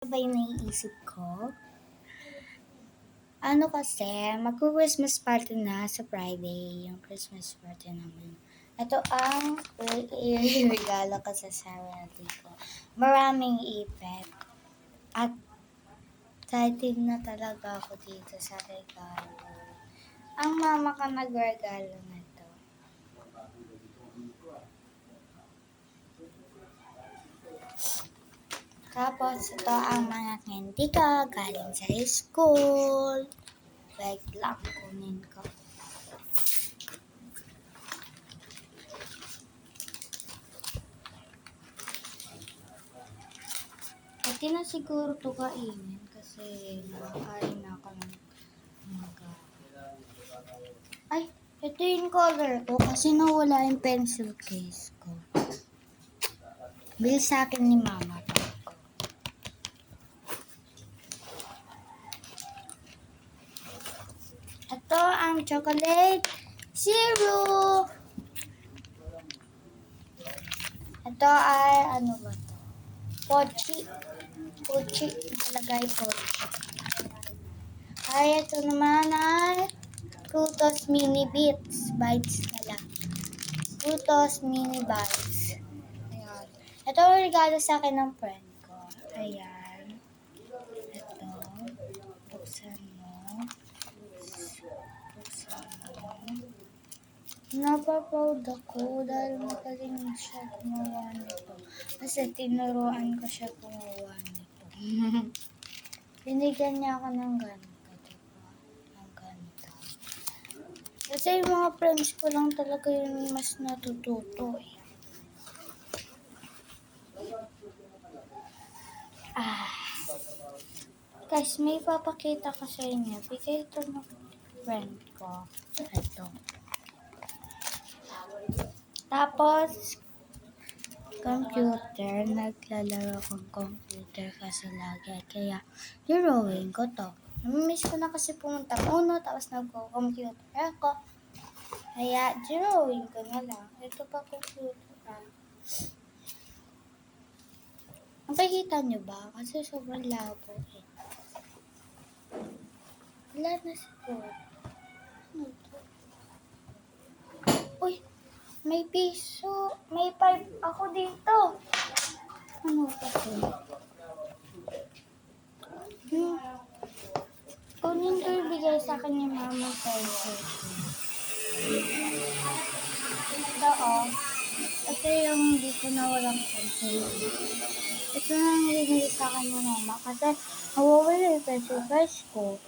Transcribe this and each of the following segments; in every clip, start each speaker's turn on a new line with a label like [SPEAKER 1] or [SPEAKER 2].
[SPEAKER 1] Ba yung naiisip ko? Ano kasi, magko-Christmas party na sa Friday, yung Christmas party namin. Ito ang regalo ko sa sarili ko. Maraming ipet. At excited na talaga ako dito sa regalo. Ang mama ko nagregalo na to. Tapos, ito ang mga candy ko galing sa school. Wait lang, kunin ko. Pati na siguro ito kainin kasi nakakain na ako ng mga. Ay, ito yung color ko kasi nawala yung pencil case ko. Bili sa akin ni mama. Ito ang chocolate syrup. Ito ay ano ba ito? Pochi. Pochi. Nakalagay pochi. Ay, ito naman ay Frutos Mini Bites. Bites na lang. Frutos Mini Bites. Ayan. Ito ang regalo sa akin ng friend ko. Ayan. Ito. Buksan mo. Buksan mo. Napaproud ako dahil magaling siya gumawa nito. Kasi tinuruan ko siya gumawa nito. Binigyan niya ako ng ganito, diba? Ng ganito. Kasi yung mga friends ko lang talaga yung mas natututo eh. Guys, may papakita ko sa inyo. Bigay ito ng friend ko. Ito. Tapos, computer. Naglalaro akong computer kasi lagi. Kaya, drawing ko to. Namimiss ko na kasi pumunta uno, tapos nagko-computer ako. Kaya, drawing ko na lang. Ito pa computer. Nakikita nyo ba? Kasi sobrang labo eh. Wala na siguro. Ano to? Uy! May piso. May 5 ako dito. Ano ba ito? Kunin ko ibigay sa akin ni mama sa ito oh. Ito yung dito na walang pencil. Ito na ang binigay sa akin ni mama kasi nawawala yung pencil case ko.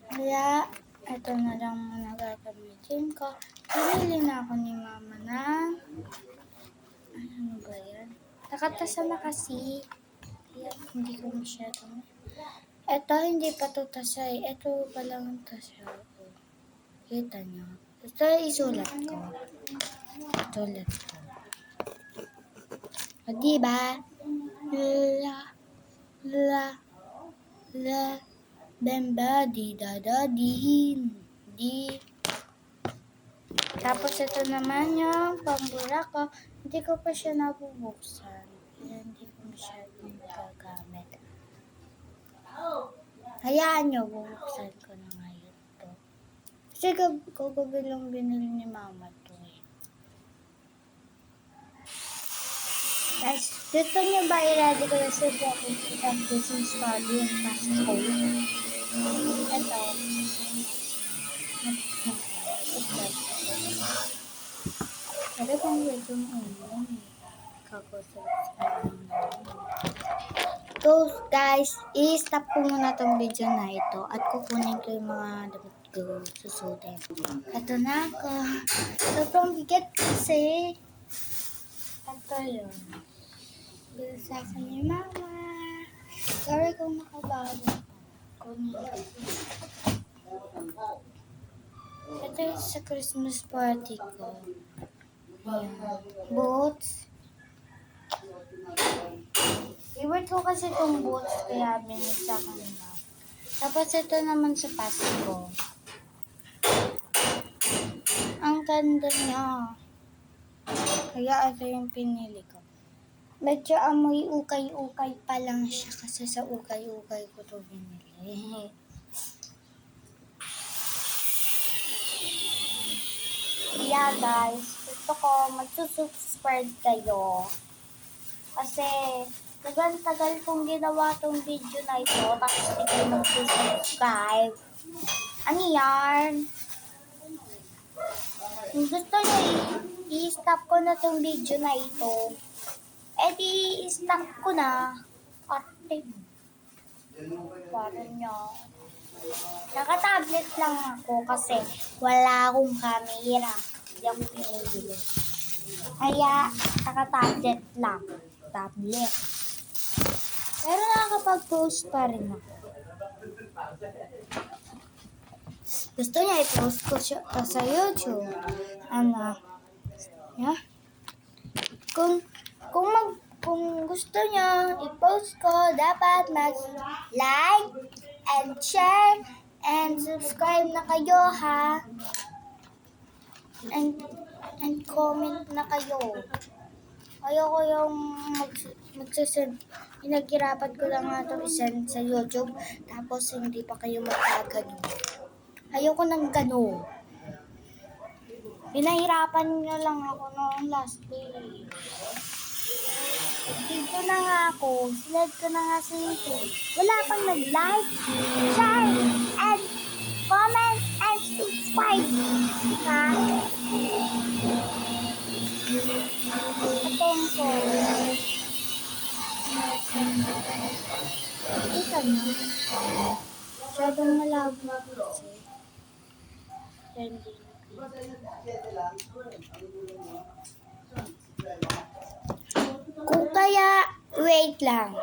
[SPEAKER 1] Kaya, ito na lang muna gagamitin ko. Pinili na ako ni mama ng ano ba yan? Nakatasa na kasi. Kaya, hindi ko masyadong. Ito, hindi pa ito tasay. Ito pa lang ang tasay. Kita nyo. Ito, isulat ko. Isulat ko. O, diba? La, bemba, di, di. Tapos, ito naman yung pambura ko. Hindi ko pa siya nabubuksan. Kaya, hindi ko masyadong gagamit. Hayaan nyo, bubuksan ko na ngayon to. Kasi kagabi lang binili ni mama to eh. Guys, gusto nyo ba i-ready ko na sa Christmas party yung Pasko? Ito. Sabi kong wait yung ulan eh. So guys, i-stop ko muna tong video na ito at kukunin ko yung mga damit ko susutin. Ito na ako. Sobrang bigat kasi. Ito yun. Bisa sa ni mama. Sorry kung makabago. Kunin ko. Ito yung sa Christmas party ko. Ayan. Boots. Favorite ko kasi itong boots kaya binili sa kanila. Tapos ito naman sa Pasko. ganda niya. Kaya ito yung pinili ko. Medyo amoy ukay-ukay pa lang siya kasi sa ukay-ukay ko ito binili. Yeah guys, gusto ko magsusubscribe kayo. Kasi tagal-tagal kong ginawa tong video na ito tapos hindi kayo magsusubscribe. Ano yan? Kung gusto nyo i-stop ko na tong video na ito, i-stop ko na. Arte. Parang nyo. Naka-tablet lang ako kasi wala akong camera. Hindi ako pinibili. Kaya, naka-tablet lang. Tablet. Pero nakakapag-post pa rin ako. Gusto niya i-post ko siya sa YouTube. Ano? Yeah? Kung gusto niya i-post ko, dapat mag-like and share and subscribe na kayo ha. And comment na kayo. Ayoko yung magsasend. Pinaghirapan ko lang nga ito isend sa YouTube tapos hindi pa kayo magkagano. Ayoko ng gano. Pinahirapan nyo lang ako noong last day. Dito na nga ako. Sined ko na nga sa YouTube. Wala pang nag-like, share, and comment, and subscribe. Ha? Atong ko. Ito na. Masyadong malabo kasi. Hindi. Kung kaya, wait lang.